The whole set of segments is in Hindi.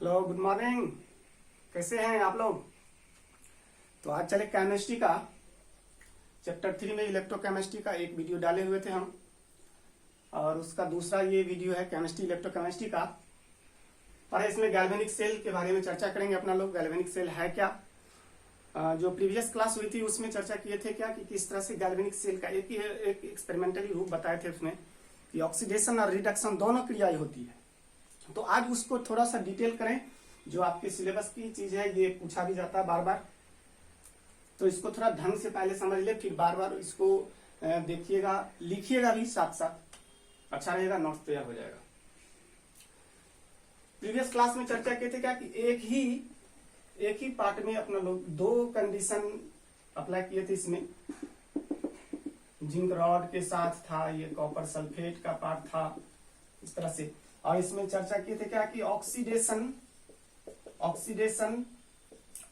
Hello, good morning. कैसे हैं आप लोग? तो आज चले केमिस्ट्री का चैप्टर 3 में इलेक्ट्रोकेमिस्ट्री का एक वीडियो डाले हुए थे हम, और उसका दूसरा ये वीडियो है केमिस्ट्री इलेक्ट्रोकेमिस्ट्री का। पर इसमें गैल्वेनिक सेल के बारे में चर्चा करेंगे अपना लोग। गैल्वेनिक सेल है क्या? जो प्रीवियस क्लास हुई थी उसमें चर्चा किए थे क्या कि किस तरह से गैल्वेनिक सेल का एक एक्सपेरिमेंटली रूप बताए थे उसमें कि ऑक्सीडेशन और रिडक्शन दोनों क्रियाएं होती है। तो आज उसको थोड़ा सा डिटेल करें। जो आपके सिलेबस की चीज है, ये पूछा भी जाता है बार बार, तो इसको थोड़ा ढंग से पहले समझ ले, फिर बार बार इसको देखिएगा, लिखिएगा भी साथ साथ, अच्छा रहेगा, नोट्स तैयार हो जाएगा। प्रीवियस क्लास में चर्चा किए थे क्या कि एक ही पार्ट में अपना लोग दो कंडीशन अप्लाई किए थे। इसमें जिंक रॉड के साथ था, ये कॉपर सल्फेट का पार्ट था, इस तरह से। और इसमें चर्चा किए थे क्या कि ऑक्सीडेशन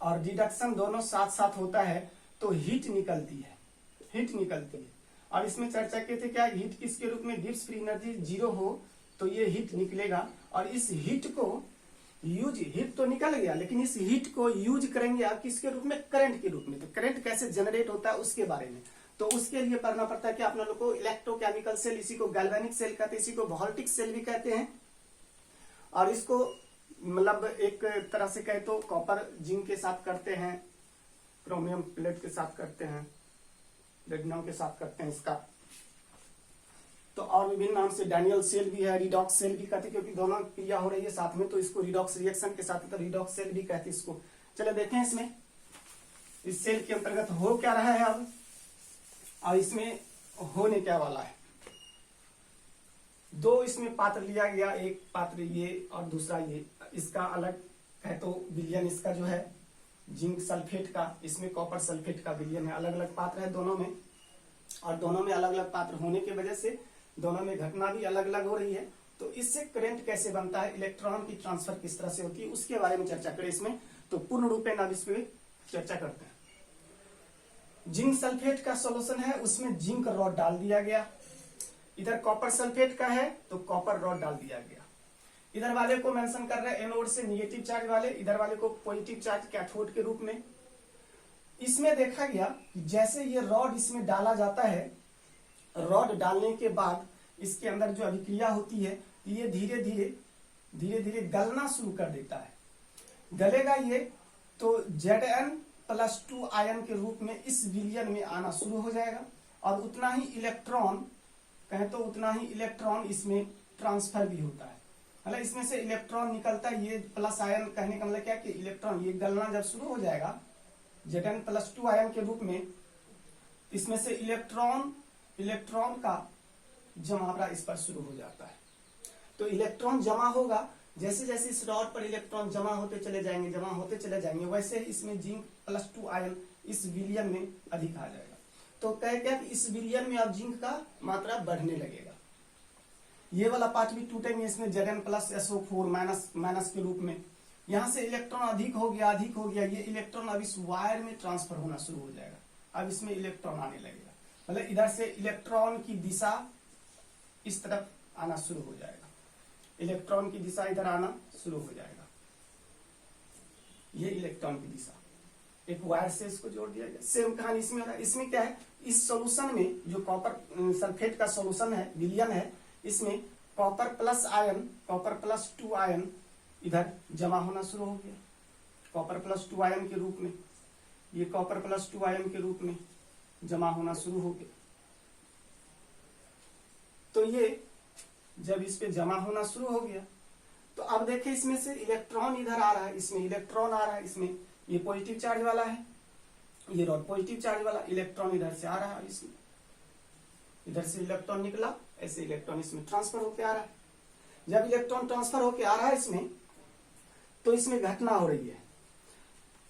और रिडक्शन दोनों साथ साथ होता है तो हीट निकलती है। और इसमें चर्चा किए थे क्या, हीट किसके रूप में, गिब्स फ्री एनर्जी 0 हो तो ये हीट निकलेगा। और इस हीट तो निकल गया, लेकिन इस हीट को यूज करेंगे आप किसके रूप में, करंट के रूप में। तो करंट कैसे जनरेट होता है उसके बारे में, तो उसके लिए पढ़ना पड़ता है कि आप लोगों को इलेक्ट्रोकेमिकल सेल, इसी को गैल्वेनिक सेल कहते हैं, इसी को वोल्टिक सेल भी कहते हैं। और इसको मतलब एक तरह से कहे तो कॉपर जिंक के साथ करते हैं, क्रोमियम प्लेट के साथ करते हैं, प्लेटिनम के साथ करते हैं इसका। तो और विभिन्न नाम से डैनियल सेल भी है, रिडॉक्स सेल भी कहते हैं, क्योंकि दोनों क्रिया हो रही है साथ में, तो इसको रिडॉक्स रिएक्शन के साथ तो रिडॉक्स सेल भी कहते हैं इसको। चलो देखें इसमें इस सेल के अंतर्गत हो क्या रहा है अब, और इसमें होने क्या वाला है। दो इसमें पात्र लिया गया, एक पात्र ये और दूसरा ये। इसका अलग है तो विलयन इसका जो है जिंक सल्फेट का, इसमें कॉपर सल्फेट का विलयन है। अलग अलग पात्र है दोनों में, और दोनों में अलग अलग पात्र होने की वजह से दोनों में घटना भी अलग अलग हो रही है। तो इससे करंट कैसे बनता है, इलेक्ट्रॉन की ट्रांसफर किस तरह से होती है, उसके बारे में चर्चा करें इसमें। तो पूर्ण रूप में अब इस पर चर्चा करते हैं। जिंक सल्फेट का सोल्यूशन है, उसमें जिंक रॉड डाल दिया गया। इधर कॉपर सल्फेट का है तो कॉपर रॉड डाल दिया गया। इधर वाले को मेंशन कर रहे हैं एनोड से निगेटिव चार्ज वाले, इधर वाले को पॉजिटिव चार्ज कैथोड के रूप में। इसमें देखा गया कि जैसे ये रॉड इसमें डाला जाता है, रॉड डालने के बाद इसके अंदर जो अभिक्रिया होती है, ये धीरे धीरे गलना शुरू कर देता है। गलेगा ये तो Zn+2 आयन के रूप में इस विलयन में आना शुरू हो जाएगा, और उतना ही इलेक्ट्रॉन इसमें ट्रांसफर भी होता है। मतलब इसमें से इलेक्ट्रॉन निकलता है, ये प्लस आयन कहने का मतलब क्या कि इलेक्ट्रॉन ये गलना जब शुरू हो जाएगा Zn+2 आयन के रूप में, इसमें से इलेक्ट्रॉन का जमावड़ा इस पर शुरू हो जाता है। तो इलेक्ट्रॉन जमा होगा, जैसे जैसे इस रॉड पर इलेक्ट्रॉन जमा होते चले जाएंगे, वैसे ही इसमें Zn+2 आयन इस विलयन में अधिक आ जाएगा। तो कह क्या कि इस विलयन में अब जिंक का मात्रा बढ़ने लगेगा। ये वाला पार्ट भी टूटेंगे, इसमें Zn+SO4 माइनस के रूप में। यहां से इलेक्ट्रॉन अधिक हो गया, ये इलेक्ट्रॉन अब इस वायर में ट्रांसफर होना शुरू हो जाएगा। अब इसमें इलेक्ट्रॉन आने लगेगा, मतलब इधर से इलेक्ट्रॉन की दिशा इस तरफ आना शुरू हो जाएगा, इलेक्ट्रॉन की दिशा इधर आना शुरू हो जाएगा। ये इलेक्ट्रॉन की दिशा एक वायर से इसको जोड़ दिया गया। सेम कहानी इसमें हो रहा है। इसमें क्या है, इस सॉल्यूशन में जो कॉपर सल्फेट का सॉल्यूशन है, विलयन है, इसमें कॉपर+2 आयन इधर जमा होना शुरू हो गया, कॉपर+2 आयन के रूप में। ये कॉपर+2 आयन के रूप में जमा होना शुरू हो गया। तो ये जब इस पे जमा होना शुरू हो गया, तो अब देखें इसमें से इलेक्ट्रॉन इधर आ रहा है, इसमें इलेक्ट्रॉन आ रहा है, इसमें ये पॉजिटिव चार्ज वाला है, ये रॉड पॉजिटिव चार्ज वाला। इलेक्ट्रॉन इधर से आ रहा है, इसमें इधर से इलेक्ट्रॉन निकला, ऐसे इलेक्ट्रॉन इसमें ट्रांसफर होकर आ रहा है। जब इलेक्ट्रॉन ट्रांसफर होकर आ रहा है इसमें, तो इसमें घटना हो रही है।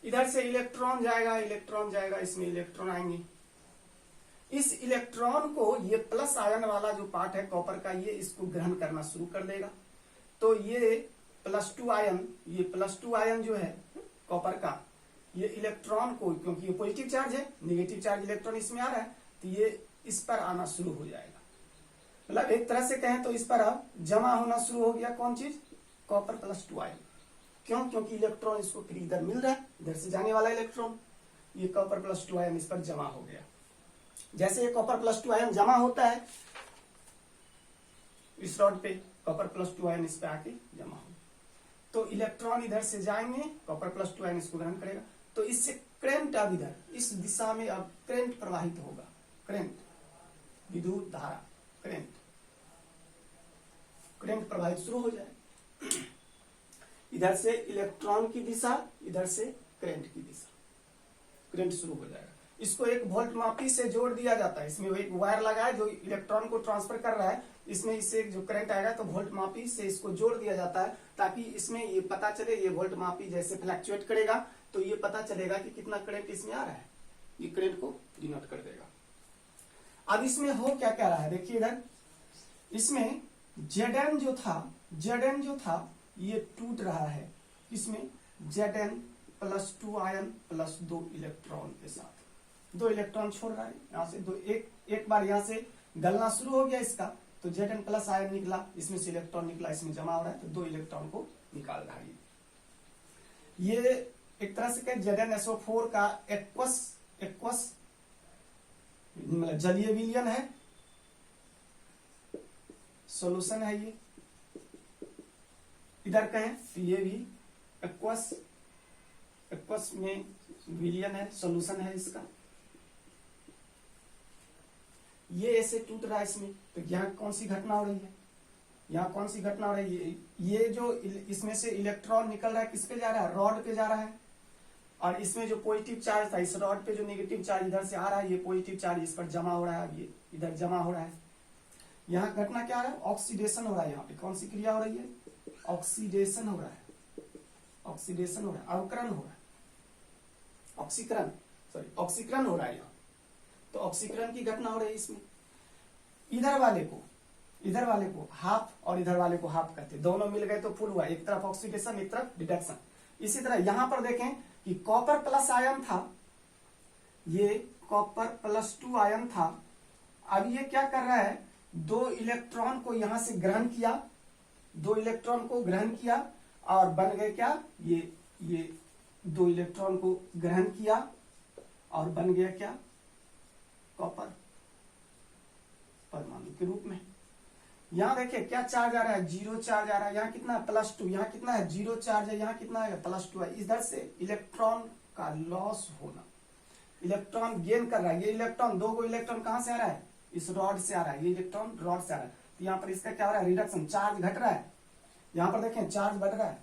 इधर से इलेक्ट्रॉन जाएगा, इसमें इलेक्ट्रॉन आएंगे। इस इलेक्ट्रॉन को ये प्लस आयन वाला जो पार्ट है कॉपर का, ये इसको ग्रहण करना शुरू कर देगा। तो ये +2 आयन जो है कॉपर का, ये इलेक्ट्रॉन को, क्योंकि ये पॉजिटिव चार्ज है, नेगेटिव चार्ज इलेक्ट्रॉन इसमें आ रहा है, तो ये इस पर आना शुरू हो जाएगा। मतलब एक तरह से कहें तो इस पर अब जमा होना शुरू हो गया, कौन चीज, कॉपर+2 आयन। क्यों? क्योंकि इलेक्ट्रॉन इसको फिर इधर मिल रहा है, इधर से जाने वाला इलेक्ट्रॉन, ये कॉपर प्लस 2 आयन इस पर जमा हो गया। जैसे ये कॉपर प्लस 2 आयन जमा होता है इस रॉड पे, कॉपर प्लस 2 आयन इस पे आके जमा हो, तो इलेक्ट्रॉन इधर से जाएंगे, कॉपर प्लस 2 आयन इसको ग्रहण करेगा, तो इससे करंट अब इधर इस दिशा में अब करंट प्रवाहित होगा, करंट, विद्युत धारा, करंट प्रवाहित शुरू हो जाए। इधर से इलेक्ट्रॉन की दिशा, इधर से करंट की दिशा, करंट शुरू हो जाएगा। इसको एक वोल्ट मापी से जोड़ दिया जाता है, इसमें एक वायर लगा है जो इलेक्ट्रॉन को ट्रांसफर कर रहा है, इसमें इससे जो करंट आएगा तो वोल्ट मापी से इसको जोड़ दिया जाता है, ताकि इसमें ये पता चले, ये वोल्ट मापी जैसे फ्लक्चुएट करेगा तो ये पता चलेगा कि कितना करंट इसमें आ रहा है, ये करंट को डिनोट कर देगा। अब इसमें हो क्या क्या रहा है, देखिए इधर इसमें Zn जो था ये टूट रहा है, इसमें Zn plus 2 ion plus 2 electron के साथ, 2 इलेक्ट्रॉन छोड़ रहा है यहाँ से, दो एक बार यहाँ से गलना शुरू हो गया इसका, तो Zn प्लस आयन निकला, इसमें से इलेक्ट्रॉन निकला, इसमें जमा हो रहा है, तो 2 इलेक्ट्रॉन को निकाल रहा है। ये एक तरह से कहें ZnSO4 का एक्वस मतलब जलीय विलयन है, सॉल्यूशन है ये। इधर कहें तो ये भी एक्वस में विलयन है, सॉल्यूशन है इसका। ये ऐसे टूट रहा है इसमें, तो यहाँ कौन सी घटना हो रही है, यहाँ कौन सी घटना हो रही है, ये जो इसमें से इलेक्ट्रॉन निकल रहा है किस पे जा रहा है, रॉड पे जा रहा है, और इसमें जो पॉजिटिव चार्ज था, इस रॉड पे जो नेगेटिव चार्ज इधर से आ रहा है, ये पॉजिटिव चार्ज इस पर जमा हो रहा है, ये इधर जमा हो रहा है। यहाँ घटना क्या हो रहा है, ऑक्सीडेशन हो रहा है, यहाँ पे कौन सी क्रिया हो रही है, ऑक्सीडेशन हो रहा है, ऑक्सीडेशन हो रहा है, अवकरण हो रहा है, ऑक्सीकरण हो रहा है यहाँ, तो ऑक्सीकरण की घटना हो रही है इसमें। इधर वाले को हाफ और इधर वाले को हाफ कहते हैं, दोनों मिल गए तो फुल हुआ, एक तरफ ऑक्सीडेशन एक तरफ रिडक्शन। इसी तरह यहां पर देखें कि कॉपर प्लस आयन था, ये कॉपर प्लस 2 आयन था, अब ये क्या कर रहा है, 2 इलेक्ट्रॉन को यहां से ग्रहण किया, 2 इलेक्ट्रॉन को ग्रहण किया और बन गए क्या, ये 2 इलेक्ट्रॉन को ग्रहण किया और बन गया क्या, कॉपर परमाणु के रूप में। यहां देखिए क्या चार्ज आ रहा है, 0 चार्ज आ रहा है, यहाँ कितना है प्लस 2, यहाँ कितना है 0 चार्ज है, यहाँ कितना है प्लस 2 है। इधर से इलेक्ट्रॉन का लॉस होना, इलेक्ट्रॉन गेन कर रहा है, ये इलेक्ट्रॉन 2 इलेक्ट्रॉन कहां से आ रहा है, इस रॉड से आ रहा है, ये इलेक्ट्रॉन रॉड से आ रहा है, तो यहाँ पर इसका क्या हो रहा है, रिडक्शन, चार्ज घट रहा है। यहाँ पर देखें चार्ज बढ़ रहा है,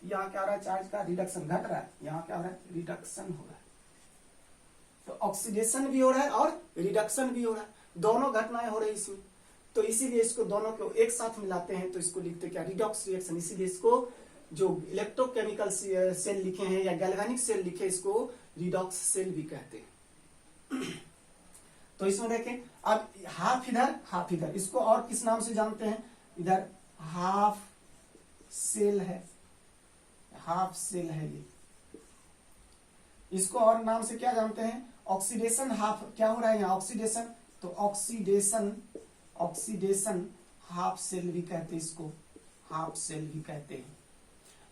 यहाँ क्या हो रहा है, चार्ज का रिडक्शन घट रहा है, यहाँ क्या हो रहा है, रिडक्शन हो रहा है। तो ऑक्सीडेशन भी हो रहा है और रिडक्शन भी हो रहा है, दोनों घटनाएं हो रही है इसमें। तो इसीलिए इसको दोनों को एक साथ मिलाते हैं तो इसको लिखते क्या, रिडॉक्स रिएक्शन। इसीलिए इसको जो इलेक्ट्रोकेमिकल सेल लिखे हैं या गैल्वेनिक सेल लिखे, इसको रिडॉक्स सेल भी कहते हैं। तो इसमें देखें अब हाफ इधर, इसको और किस नाम से जानते हैं, इधर हाफ सेल है, हाफ सेल है ये, इसको और नाम से क्या जानते हैं, ऑक्सीडेशन हाफ, क्या हो रहा है यहाँ ऑक्सीडेशन, तो ऑक्सीडेशन हाफ सेल भी कहते हैं इसको, हाफ सेल भी कहते हैं।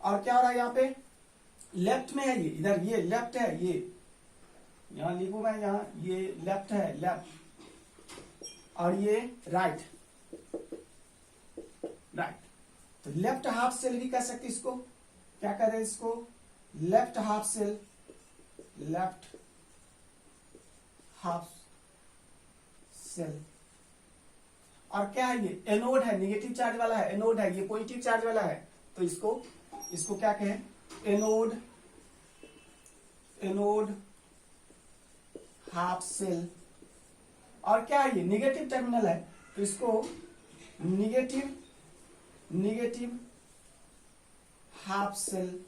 और क्या हो रहा है यहाँ पे, लेफ्ट में है ये, इधर ये लेफ्ट है, ये यहां लिखूंगा, यहाँ ये लेफ्ट है, लेफ्ट, और ये राइट, तो लेफ्ट हाफ सेल भी कह सकते, इसको क्या कह रहे हैं, इसको left half cell, left half cell. और क्या है ये, एनोड है, नेगेटिव चार्ज वाला है, एनोड है, ये पॉजिटिव चार्ज वाला है, तो इसको क्या कहें, एनोड हाफ सेल। और क्या है ये, नेगेटिव टर्मिनल है, तो इसको नेगेटिव हाफ सेल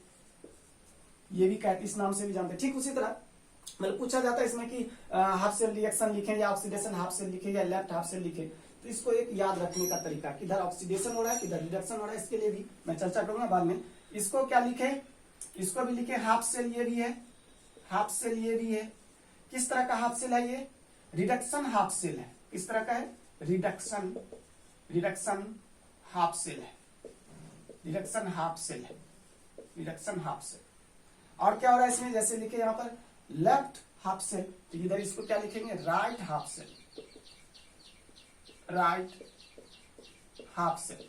ये भी कहते, इस नाम से भी जानते हैं। ठीक उसी तरह मतलब पूछा जाता है इसमें कि हाफ सेल रिएक्शन लिखें या ऑक्सीडेशन हाफ सेल लिखे या लेफ्ट हाफ सेल लिखे, तो इसको एक याद रखने का तरीका, किधर ऑक्सीडेशन हो रहा है किधर रिडक्शन हो रहा है, इसके लिए भी मैं चर्चा करूंगा बाद में। इसको क्या लिखे, इसको भी लिखे हाफ सेल, ये भी है हाफ सेल, ये भी है। किस तरह का हाफ सेल है ये, रिडक्शन हाफ सेल है। किस तरह का है, रिडक्शन हाफ सेल है, रिडक्शन हाफ सेल है। Reduction half cell. और क्या हो रहा है इसमें, जैसे लिखे यहाँ पर लेफ्ट हाफ सेल, तो इधर इसको क्या लिखेंगे, right half cell, right half cell.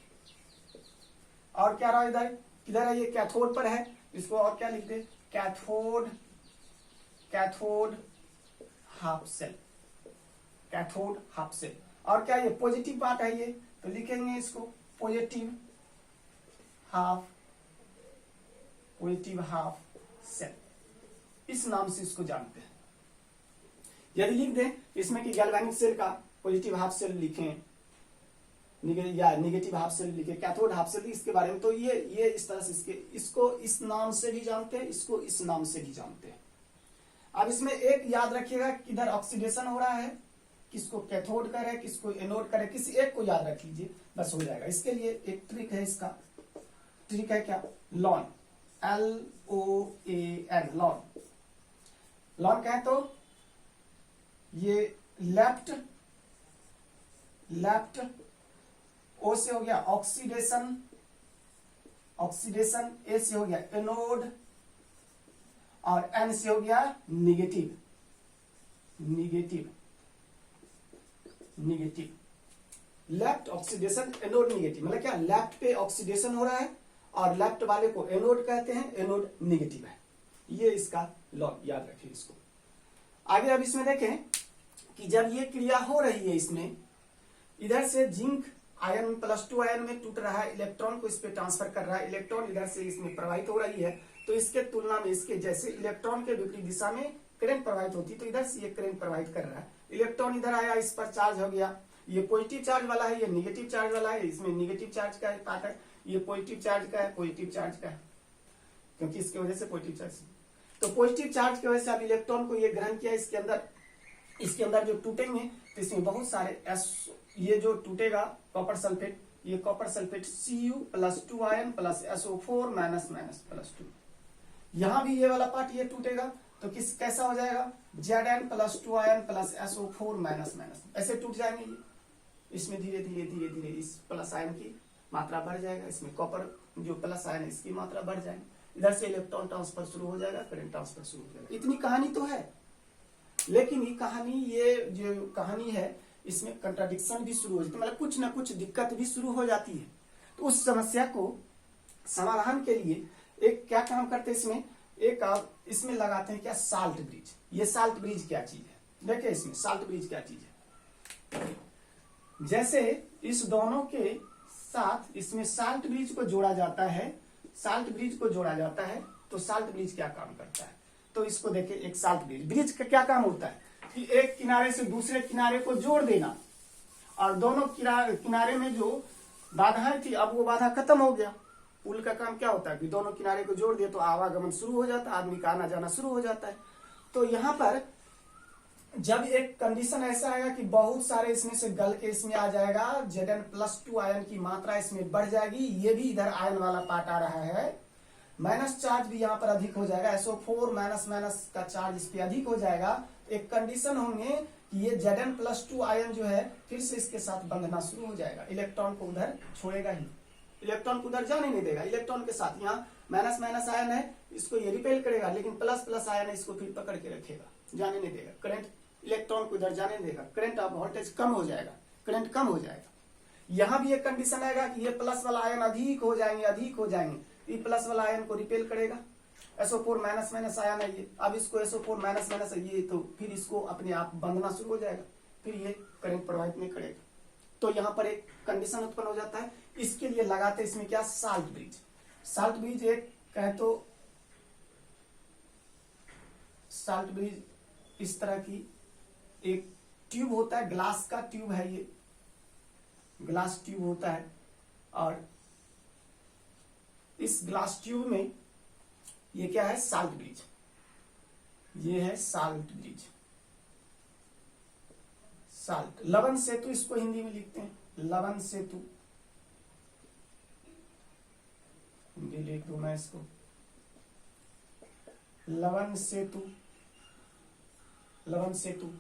और क्या रहा इधर, किधर है, ये कैथोड पर है, इसको और क्या लिख दे, cathode, cathode half cell, cathode half cell. और क्या ये पॉजिटिव पार्ट है ये, तो लिखेंगे इसको positive half, positive half cell, इस नाम से इसको जानते हैं। यदि लिख दें इसमें कि गैल्वेनिक सेल का पॉजिटिव हाफ सेल लिखें या नेगेटिव हाफ सेल लिखे, कैथोड हाफ सेल इसके बारे में, तो ये इस तरह से इसको इस नाम से भी जानते हैं, इसको इस नाम से भी जानते हैं। अब इसमें एक याद रखिएगा, किधर ऑक्सीडेशन हो रहा है, किसको कैथोड कर है, किसको एनोड कर है, किसी एक को याद रख लीजिए, बस हो जाएगा। इसके लिए एक ट्रिक है, इसका ट्रिक है क्या, लॉन, LOAN, लॉन। लॉन क्या है, तो ये लेफ्ट, लेफ्ट ओ से हो गया ऑक्सीडेशन, ऑक्सीडेशन, ए से हो गया एनोड, और एन से हो गया negative, negative, negative. Left oxidation anode negative, मतलब क्या, लेफ्ट पे ऑक्सीडेशन हो रहा है और लेफ्ट वाले को एनोड कहते हैं, एनोड निगेटिव है। ये इसका लॉ याद रखिए इसको। आगे अब इसमें देखें कि जब ये क्रिया हो रही है, इसमें इधर से जिंक आयन +2 आयन में टूट रहा है, इलेक्ट्रॉन को इस पे ट्रांसफर कर रहा है, इलेक्ट्रॉन इधर से इसमें प्रवाहित हो रही है, तो इसके तुलना में इसके जैसे इलेक्ट्रॉन के विपरीत दिशा में करंट प्रवाहित होती है, तो इधर से ये करंट प्रवाहित कर रहा है। इलेक्ट्रॉन इधर आया, इस पर चार्ज हो गया, ये पॉजिटिव चार्ज वाला है, ये निगेटिव चार्ज वाला है, इसमें निगेटिव चार्ज का पार्ट है, ये पॉजिटिव चार्ज का है, पॉजिटिव चार्ज का है, क्योंकि इसकी वजह से पॉजिटिव चार्ज। तो पॉजिटिव चार्ज की वजह से अब इलेक्ट्रॉन को ये ग्रहण किया, इसके अंदर जो टूटेंगे तो इसमें बहुत सारे ये जो टूटेगा कॉपर सल्फेट, ये copper sulphate Cu+2 ion plus SO4 -+2। यहां भी ये वाला पार्ट ये टूटेगा, तो कैसा हो जाएगा, Zn+2 आयन प्लस SO4 ऐसे टूट जाएंगे ये। इसमें धीरे धीरे धीरे धीरे इस प्लस आयन की मात्रा बढ़ जाएगा, इसमें कॉपर जो प्लस आयन है इसकी मात्रा बढ़ जाएगी, इधर से इलेक्ट्रॉन ट्रांसफर शुरू हो जाएगा, करंट ट्रांसफर शुरू हो जाएगा। इतनी कहानी तो है, लेकिन ये जो कहानी है इसमें कंट्राडिक्शन भी शुरू हो जाती है, मतलब कुछ ना कुछ दिक्कत भी शुरू हो जाती है। तो उस समस्या को समाधान के लिए एक क्या काम करते हैं, इसमें लगाते हैं क्या, साल्ट ब्रिज। ये साल्ट ब्रिज क्या चीज है, देखिए इसमें साल्ट ब्रिज क्या चीज है। जैसे इस दोनों के साथ इसमें साल्ट ब्रिज को जोड़ा जाता है, साल्ट ब्रिज को जोड़ा जाता है, तो साल्ट ब्रिज क्या काम करता है, तो इसको देखिए, एक साल्ट ब्रिज का क्या काम होता है कि एक किनारे से दूसरे किनारे को जोड़ देना, और दोनों किनारे में जो बाधाएं थी अब वो बाधा खत्म हो गया। पुल का काम क्या होता है कि दोनों किनारे को जोड़ दिए तो आवागमन शुरू हो जाता है, आदमी का आना जाना शुरू हो जाता है। तो यहाँ पर जब एक कंडीशन ऐसा आएगा कि बहुत सारे इसमें से गल के इसमें आ जाएगा, Zn+2 आयन की मात्रा इसमें बढ़ जाएगी, ये भी इधर आयन वाला पार्ट आ रहा है, माइनस चार्ज भी यहाँ पर अधिक हो जाएगा, SO4 का चार्ज इस पे अधिक हो जाएगा। एक कंडीशन होंगे कि ये Zn+2 आयन जो है फिर से इसके साथ बंधना शुरू हो जाएगा, इलेक्ट्रॉन को उधर छोड़ेगा ही, इलेक्ट्रॉन को उधर जाने नहीं देगा। इलेक्ट्रॉन के साथ यहाँ माइनस आयन है, इसको ये रिपेल करेगा, लेकिन प्लस आयन है इसको फिर पकड़ के रखेगा, जाने नहीं देगा, करंट इलेक्ट्रॉन को इधर जाने नहीं देगा, करंट अब वोल्टेज कम हो जाएगा, करंट कम हो जाएगा। यहाँ भी एक कंडीशन आएगा कि ये प्लस वाला आयन अधिक हो जाएंगे, ये प्लस वाला आयन को रिपेल करेगा, SO4 आयन है ये, अब इसको SO4 है ये, तो फिर इसको अपने आप बंधना शुरू हो जाएगा, फिर ये करंट प्रवाहित नहीं करेगा। तो यहाँ पर एक कंडीशन उत्पन्न हो जाता है, इसके लिए लगाते इसमें क्या, साल्ट ब्रिज। साल्ट ब्रिज एक कहे तो साल्ट ब्रिज इस तरह की एक ट्यूब होता है, ग्लास का ट्यूब है, ये ग्लास ट्यूब होता है, और इस ग्लास ट्यूब में ये क्या है, साल्ट ब्रिज, ये है साल्ट ब्रिज, साल्ट, लवण सेतु इसको हिंदी में लिखते हैं, लवण सेतु, हिंदी लिख दूं मैं इसको, लवण सेतु, लवण सेतु।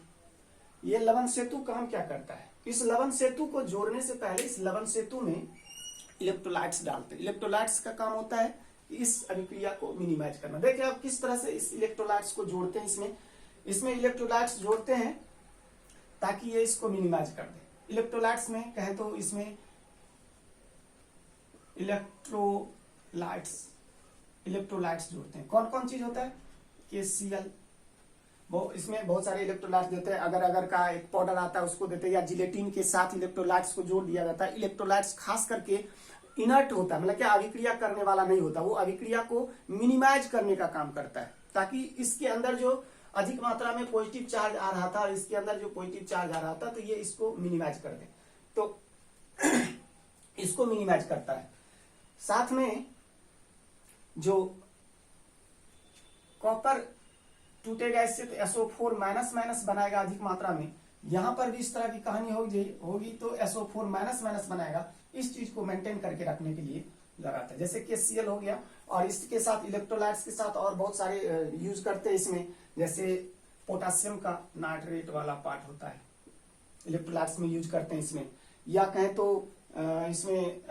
ये लवण सेतु काम क्या करता है, इस लवण सेतु को जोड़ने से पहले इस लवण सेतु में इलेक्ट्रोलाइट्स डालते हैं। इलेक्ट्रोलाइट्स का काम होता है इस अभिक्रिया को मिनिमाइज करना। देखिए आप किस तरह से इस इलेक्ट्रोलाइट्स को जोड़ते हैं, इसमें इलेक्ट्रोलाइट्स जोड़ते हैं ताकि ये इसको मिनिमाइज कर दे। इलेक्ट्रोलाइट्स में कहें तो इसमें इलेक्ट्रोलाइट्स जोड़ते हैं। कौन कौन चीज होता है? KCl, इसमें बहुत सारे इलेक्ट्रोलाइट्स देते हैं। अगर का एक पाउडर आता है उसको देते हैं, या जिलेटिन के साथ इलेक्ट्रोलाइट्स को जोड़ दिया जाता है। इलेक्ट्रोलाइट्स खास करके इनर्ट होता है, मतलब क्या अभिक्रिया करने वाला नहीं होता, वो अभिक्रिया को मिनिमाइज करने का काम करता है, ताकि इसके अंदर जो अधिक मात्रा में पॉजिटिव चार्ज आ रहा था और इसके अंदर जो पॉजिटिव चार्ज आ रहा था तो ये इसको मिनिमाइज कर दे, तो इसको मिनिमाइज करता है। साथ में जो कॉपर टूटेगा इससे तो SO4 माइनस माइनस बनाएगा अधिक मात्रा में। यहां पर भी इस तरह की कहानी होगी तो SO4 माइनस माइनस बनाएगा। इस चीज को मेंटेन करके रखने के लिए लगाता है। जैसे KCl हो गया, और इसके साथ इलेक्ट्रोलाइट्स के साथ और बहुत सारे यूज करते हैं इसमें, जैसे पोटासियम का नाइट्रेट वाला पार्ट होता है, इलेक्ट्रोलाइट्स में यूज करते हैं इसमें। या कहें तो इसमें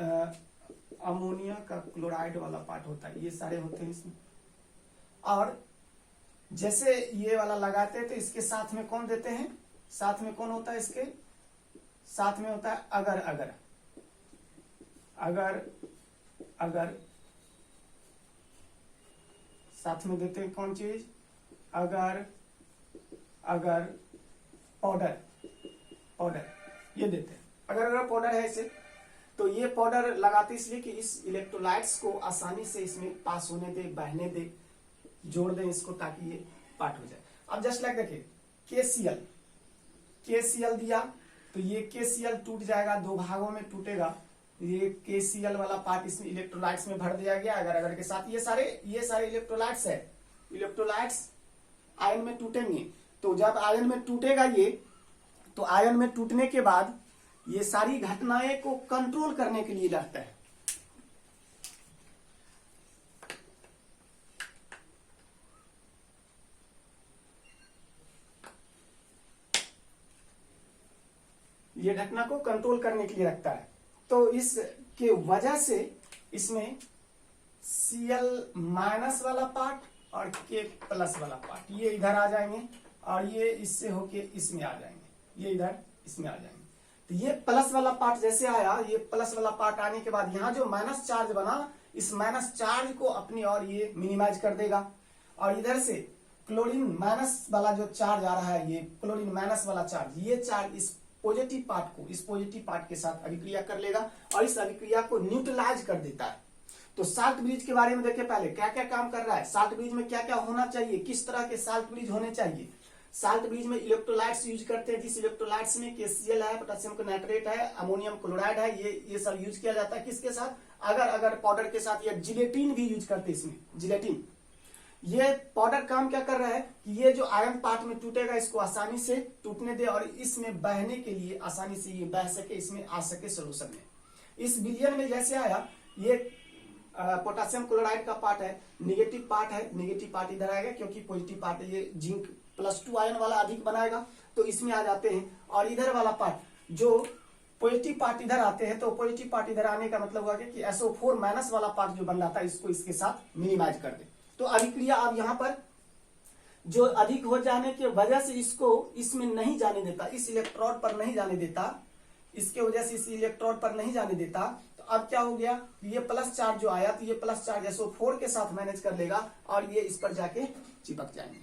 अमोनिया का क्लोराइड वाला पार्ट होता है, ये सारे होते हैं इसमें। और जैसे ये वाला लगाते हैं तो इसके साथ में कौन देते हैं? साथ में कौन होता है? इसके साथ में होता है अगर साथ में देते हैं कौन चीज? अगर पाउडर ये देते हैं। अगर पाउडर है इसे, तो ये पाउडर लगाते इसलिए कि इस इलेक्ट्रोलाइट्स को आसानी से इसमें पास होने दे, बहने दे, जोड़ दें इसको ताकि ये पार्ट हो जाए। अब जस्ट लाइक देखिए KCl दिया तो ये KCl टूट जाएगा, दो भागों में टूटेगा। ये KCl वाला पार्ट इसमें इलेक्ट्रोलाइट्स में भर दिया गया। अगर के साथ ये सारे इलेक्ट्रोलाइट्स है, इलेक्ट्रोलाइट्स आयन में टूटेंगे। तो जब आयन में टूटेगा ये, तो आयन में टूटने के बाद ये सारी घटनाएं को कंट्रोल करने के लिए रहता है। ये घटना को कंट्रोल करने के लिए रखता है। तो इसके वजह से इसमें Cl माइनस वाला पार्ट और K प्लस वाला पार्ट ये इधर आ जाएंगे, और ये इससे होके इसमें आ जाएंगे, ये इधर इसमें आ जाएंगे। तो ये प्लस वाला पार्ट जैसे आया, ये प्लस वाला पार्ट आने के बाद यहाँ जो माइनस चार्ज बना, इस माइनस चार्ज को अपनी और ये मिनिमाइज कर देगा। और इधर से क्लोरीन माइनस वाला जो चार्ज आ रहा है, ये क्लोरीन माइनस वाला चार्ज, ये चार्ज इस पॉजिटिव पार्ट के साथ अभिक्रिया कर लेगा और इस अभिक्रिया को न्यूट्रलाइज कर देता है। तो साल्ट ब्रिज के बारे में देखें पहले क्या क्या काम कर रहा है, साल्ट ब्रिज में क्या क्या होना चाहिए, किस तरह के साल्ट ब्रिज होने चाहिए। साल्ट ब्रिज में इलेक्ट्रोलाइट्स यूज करते हैं, जिस इलेक्ट्रोलाइट्स में KCl है, पोटेशियम का नाइट्रेट है, अमोनियम क्लोराइड है, ये सब यूज किया जाता है। किसके साथ? अगर पाउडर के साथ, या जिलेटिन भी यूज करते हैं इसमें, जिलेटिन। ये पाउडर काम क्या कर रहा है कि ये जो आयरन पार्ट में टूटेगा इसको आसानी से टूटने दे, और इसमें बहने के लिए आसानी से ये बह सके, इसमें आ सके सोल्यूशन में। इस विलयन में जैसे आया, ये पोटेशियम क्लोराइड का पार्ट है, नेगेटिव पार्ट इधर आएगा, क्योंकि पॉजिटिव पार्ट है, ये जिंक +2 आयन वाला अधिक बनाएगा, तो इसमें आ जाते हैं। और इधर वाला पार्ट, जो पॉजिटिव पार्ट इधर आते हैं, तो पॉजिटिव पार्ट इधर आने का मतलब हुआ कि SO4 माइनस वाला पार्ट जो बन जाता है, इसको इसके साथ मिनिमाइज कर दे। तो अभिक्रिया अब यहाँ पर जो अधिक हो जाने की वजह से इसको इसमें नहीं जाने देता, इस इलेक्ट्रोड पर नहीं जाने देता, इसके वजह से इस इलेक्ट्रोड पर नहीं जाने देता। तो अब क्या हो गया, ये प्लस चार्ज जो आया, तो ये प्लस चार्ज SO4 के साथ मैनेज कर लेगा और ये इस पर जाके चिपक जाएंगे।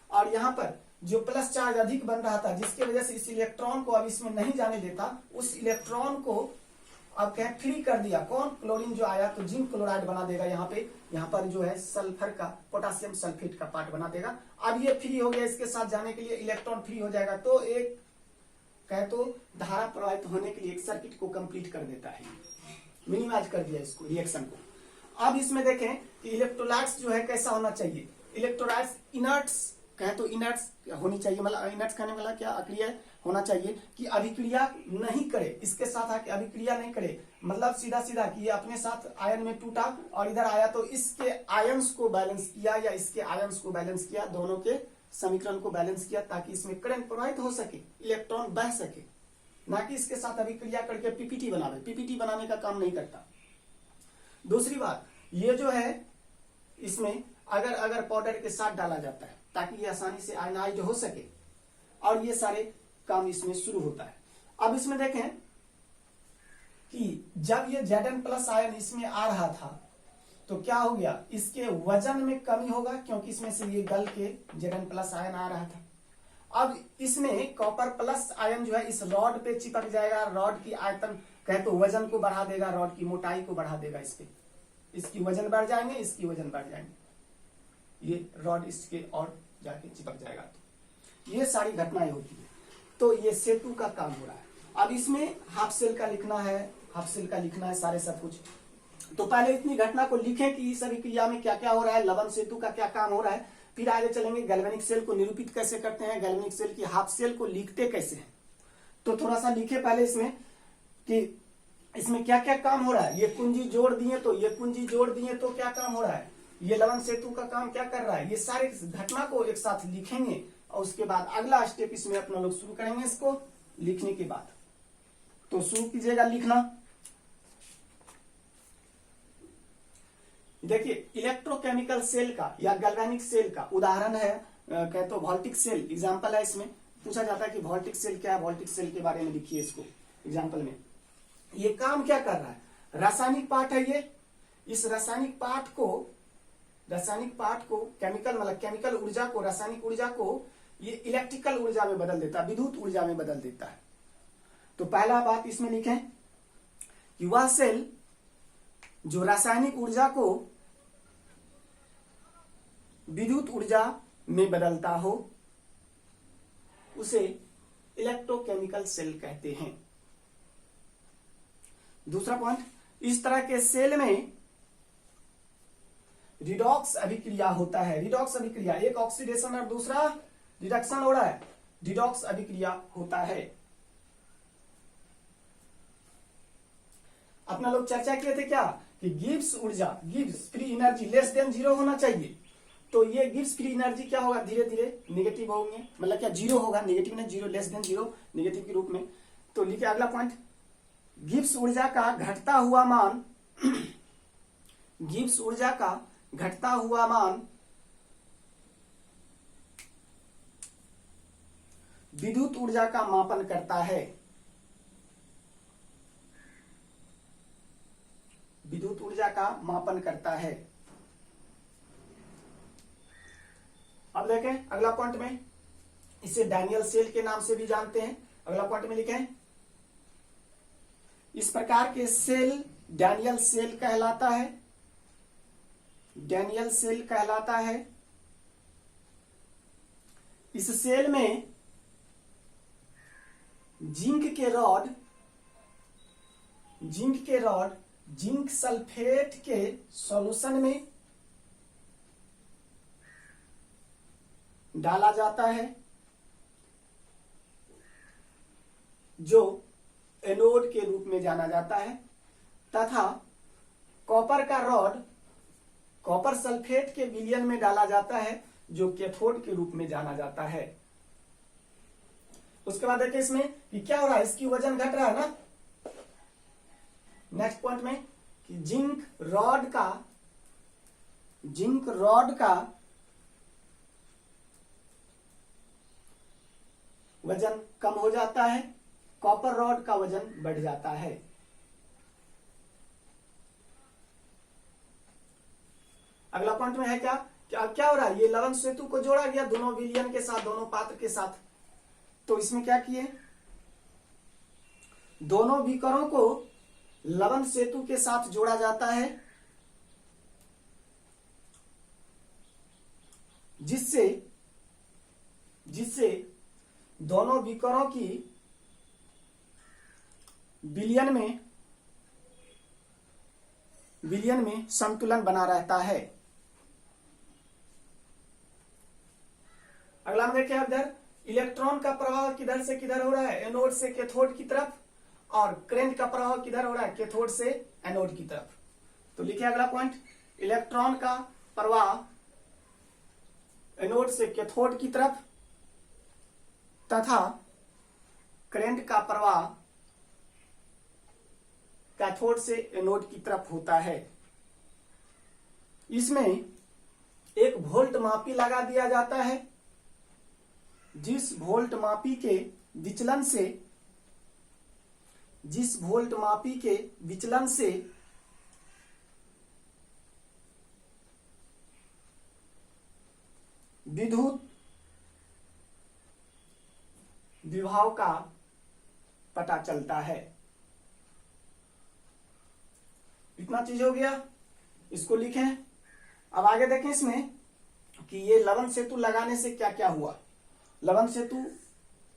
और यहाँ पर जो प्लस चार्ज अधिक बन रहा था, जिसकी वजह से इस इलेक्ट्रॉन को अब इसमें नहीं जाने देता, उस इलेक्ट्रॉन को अब क्या फ्री कर दिया। कौन? क्लोरीन जो आया तो जिंक क्लोराइड बना देगा। यहाँ पर जो है सल्फर का, पोटेशियम सल्फेट का पार्ट बना देगा। अब ये फ्री हो गया, इसके साथ जाने के लिए इलेक्ट्रॉन फ्री हो जाएगा, तो एक कहे तो धारा प्रवाहित होने के लिए एक सर्किट को कंप्लीट कर देता है, मिनिमाइज कर दिया इसको, रिएक्शन को। अब इसमें देखें कि इलेक्ट्रोलाइट्स जो है कैसा होना चाहिए। इलेक्ट्रोलाइट्स इनर्ट्स कहे तो इनर्ट्स होनी चाहिए, मतलब इनर्ट्स कहने वाला क्या, अक्रिय होना चाहिए कि अभिक्रिया नहीं करे, इसके साथ आके अभिक्रिया नहीं करे, मतलब सीधा कि ये अपने साथ आयन में टूटा और इधर आया तो इसके आयंस को बैलेंस किया या इसके आयंस को बैलेंस किया, दोनों के समीकरण को बैलेंस किया, ताकि इसमें करंट प्रवाहित हो सके, इलेक्ट्रॉन बह सके, ना कि इसके साथ अभिक्रिया करके पीपीटी बनावे। पीपीटी बनाने का काम नहीं करता। दूसरी बात, ये जो है इसमें अगर पाउडर के साथ डाला जाता है ताकि ये आसानी से आयनाइज हो सके, और ये सारे काम इसमें शुरू होता है। अब इसमें देखें कि जब ये Zn+ आयन इसमें आ रहा था तो क्या हो गया, इसके वजन में कमी होगा क्योंकि इसमें से ये गल के Zn+ आयन आ रहा था। अब इसमें कॉपर प्लस आयन जो है इस रॉड पे चिपक जाएगा, रॉड की आयतन कहे तो वजन को बढ़ा देगा, रॉड की मोटाई को बढ़ा देगा, इस पे इसकी वजन बढ़ जाएंगे, इसकी वजन बढ़ जाएंगे, ये रॉड इसके और जाके चिपक जाएगा। तो ये सारी घटनाएं होती है। तो ये सेतु का काम हो रहा है। अब इसमें हाफ सेल का लिखना है, हाफ सेल का लिखना है सारे सब कुछ। तो पहले इतनी घटना को लिखें कि इस अभिक्रिया में क्या क्या हो रहा है, लवण सेतु का क्या काम हो रहा है, फिर आगे चलेंगे गैल्वेनिक सेल को निरूपित कैसे करते हैं, गैल्वेनिक सेल की हाफ सेल को लिखते कैसे हैं। तो थोड़ा सा लिखे पहले इसमें कि इसमें क्या क्या काम हो रहा है। ये कुंजी जोड़ दिए तो ये कुंजी जोड़ दिए तो क्या काम हो रहा है, ये लवण सेतु का काम क्या कर रहा है, ये सारे घटना को एक साथ लिखेंगे और उसके बाद अगला स्टेप इसमें अपना लोग शुरू करेंगे इसको लिखने के बाद। तो शुरू कीजिएगा लिखना। देखिए इलेक्ट्रोकेमिकल सेल का या गैल्वेनिक सेल का उदाहरण है कहते तो वोल्टिक सेल एग्जांपल है। इसमें पूछा जाता है कि वोल्टिक सेल क्या है, वोल्टिक सेल के बारे में लिखिए इसको एग्जांपल में। ये काम क्या कर रहा है, रासायनिक पार्ट है ये, इस रासायनिक पार्ट को केमिकल मतलब केमिकल ऊर्जा को, रासायनिक ऊर्जा को ये इलेक्ट्रिकल ऊर्जा में बदल देता है, विद्युत ऊर्जा में बदल देता है। तो पहला बात इसमें लिखें कि वह सेल जो रासायनिक ऊर्जा को विद्युत ऊर्जा में बदलता हो उसे इलेक्ट्रोकेमिकल सेल कहते हैं। दूसरा पॉइंट, इस तरह के सेल में रिडॉक्स अभिक्रिया होता है। रिडॉक्स अभिक्रिया, एक ऑक्सीडेशन और दूसरा रिडक्शन हो रहा है, रिडॉक्स अभिक्रिया होता है। अपना लोग चर्चा किए थे क्या कि गिब्स ऊर्जा, Gibbs free energy less than 0 होना चाहिए। तो ये गिब्स फ्री एनर्जी क्या होगा, धीरे धीरे नेगेटिव होंगे, मतलब क्या 0 होगा, नेगेटिव ना 0, लेस देन 0 नेगेटिव के रूप में। तो लिखे अगला पॉइंट, गिब्स ऊर्जा का घटता हुआ मान गिब्स ऊर्जा का घटता हुआ मान विद्युत ऊर्जा का मापन करता है, विद्युत ऊर्जा का मापन करता है। अब देखें अगला पॉइंट में, इसे डैनियल सेल के नाम से भी जानते हैं। अगला पॉइंट में लिखें, इस प्रकार के सेल डैनियल सेल कहलाता है, डैनियल सेल कहलाता है। इस सेल में जिंक के रॉड जिंक सल्फेट के सॉल्यूशन में डाला जाता है जो एनोड के रूप में जाना जाता है, तथा कॉपर का रॉड कॉपर सल्फेट के विलयन में डाला जाता है जो कैथोड के रूप में जाना जाता है। उसके बाद देखिए इसमें कि क्या हो रहा है, इसकी वजन घट रहा है ना। नेक्स्ट पॉइंट में कि जिंक रॉड का वजन कम हो जाता है, कॉपर रॉड का वजन बढ़ जाता है। अगला पॉइंट में है क्या क्या हो रहा है, ये लवण सेतु को जोड़ा गया दोनों विलयन के साथ, दोनों पात्र के साथ। तो इसमें क्या किए, दोनों बीकरों को लवण सेतु के साथ जोड़ा जाता है जिससे दोनों बीकरों की विलयन में संतुलन बना रहता है। अगला में देखिए इधर इलेक्ट्रॉन का प्रवाह किधर से किधर हो रहा है, एनोड से कैथोड की तरफ, और करंट का प्रवाह किधर हो रहा है, कैथोड से एनोड की तरफ। तो लिखिए अगला पॉइंट, इलेक्ट्रॉन का प्रवाह एनोड से कैथोड की तरफ तथा करंट का प्रवाह कैथोड से एनोड की तरफ होता है। इसमें एक वोल्ट मापी लगा दिया जाता है, जिस वोल्ट मापी के विचलन से विद्युत विभव का पता चलता है। इतना चीज हो गया, इसको लिखें। अब आगे देखें इसमें कि ये लवन सेतु लगाने से क्या क्या हुआ। लवन सेतु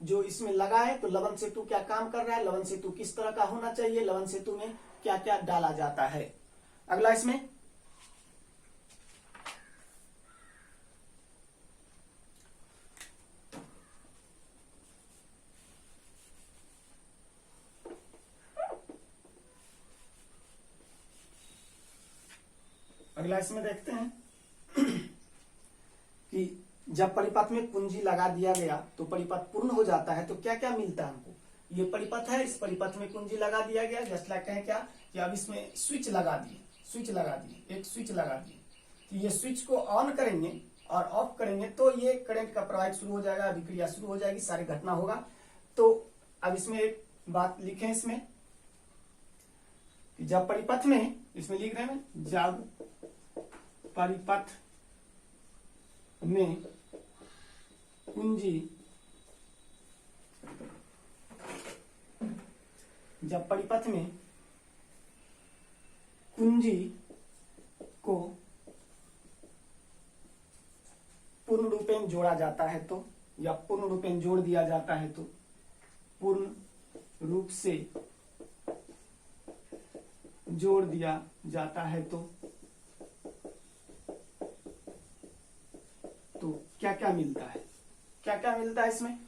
जो इसमें लगा है, तो लवन सेतु क्या काम कर रहा है, लवन सेतु किस तरह का होना चाहिए, लवन सेतु में क्या क्या डाला जाता है। अगला इसमें देखते हैं कि जब परिपथ में कुंजी लगा दिया गया तो परिपथ पूर्ण हो जाता है, तो क्या क्या मिलता है हमको। ये परिपथ है, इस परिपथ में कुंजी लगा दिया गया, जस्ट लाइक कहें क्या कि अब इसमें स्विच लगा दिए, एक स्विच लगा दिए। तो ये स्विच को ऑन करेंगे और ऑफ करेंगे तो ये करंट का प्रवाह शुरू हो जाएगा, अभिक्रिया शुरू हो जाएगी, सारी घटना होगा। तो अब इसमें एक बात लिखें, इसमें जब परिपथ में, इसमें लिख रहे हैं जब परिपथ में कुंजी, जब परिपथ में कुंजी को पूर्ण रूपेण जोड़ा जाता है तो, या पूर्ण रूपेण जोड़ दिया जाता है तो, पूर्ण रूप से जोड़ दिया जाता है तो क्या क्या मिलता है, क्या क्या मिलता है इसमें।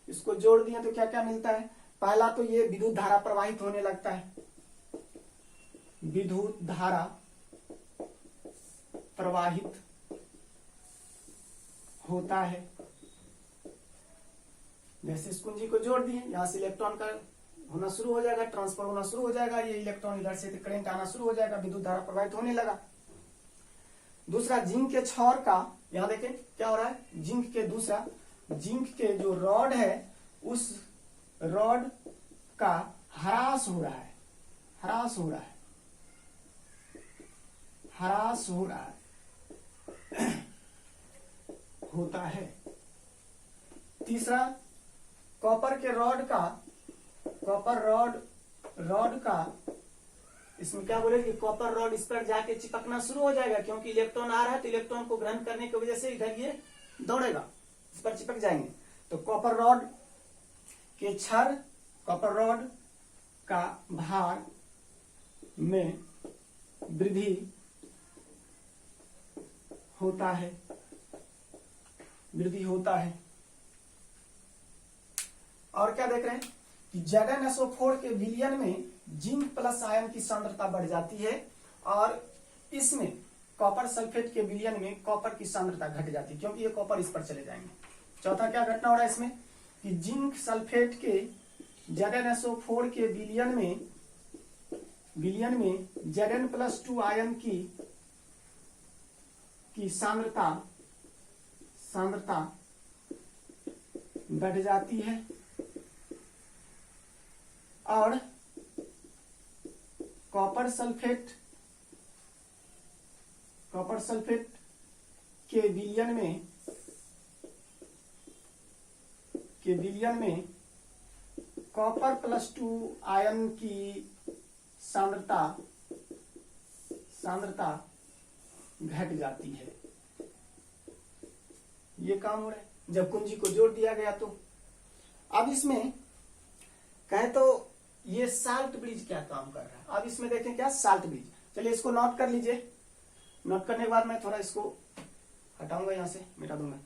इसको जोड़ दिया तो क्या क्या मिलता है। पहला तो ये विद्युत धारा प्रवाहित होने लगता है, विद्युत धारा प्रवाहित होता है। जैसे इस कुंजी को जोड़ दिए, यहां से इलेक्ट्रॉन का होना शुरू हो जाएगा, ट्रांसफर होना शुरू हो जाएगा, ये इलेक्ट्रॉन इधर से करंट आना शुरू हो जाएगा, विद्युत धारा प्रवाहित होने लगा। दूसरा जिंक के छड़ का, यहां देखें क्या हो रहा है, जिंक के जो रॉड है उस रॉड का ह्रास हो रहा है, होता है। तीसरा कॉपर के रॉड का इसमें क्या बोले कि कॉपर रॉड इस पर जाके चिपकना शुरू हो जाएगा, क्योंकि इलेक्ट्रॉन आ रहा है तो इलेक्ट्रॉन को ग्रहण करने की वजह से इधर ये दौड़ेगा, इस पर चिपक जाएंगे। तो कॉपर रॉड के क्षण, कॉपर रॉड का भार में वृद्धि होता है। और क्या देख रहे हैं कि ZnSO4 के विलयन में जिंक प्लस आयन की सांद्रता बढ़ जाती है, और इसमें कॉपर सल्फेट के विलयन में कॉपर की सांद्रता घट जाती है, क्योंकि ये कॉपर इस पर चले जाएंगे। चौथा क्या घटना हो रहा है इसमें कि जिंक सल्फेट के ZnSO4 के विलयन में Zn+2 आयन की सांद्रता बढ़ जाती है, और कॉपर सल्फेट के विलयन में कॉपर +2 आयन की सांद्रता घट जाती है। ये काम हो रहा है जब कुंजी को जोड़ दिया गया तो। अब इसमें कहे तो ये साल्ट ब्रिज क्या काम कर रहा है, अब इसमें देखें क्या साल्ट ब्रिज। चलिए इसको नोट कर लीजिए, नोट करने के बाद मैं थोड़ा इसको हटाऊंगा, यहां से मिटा दूंगा।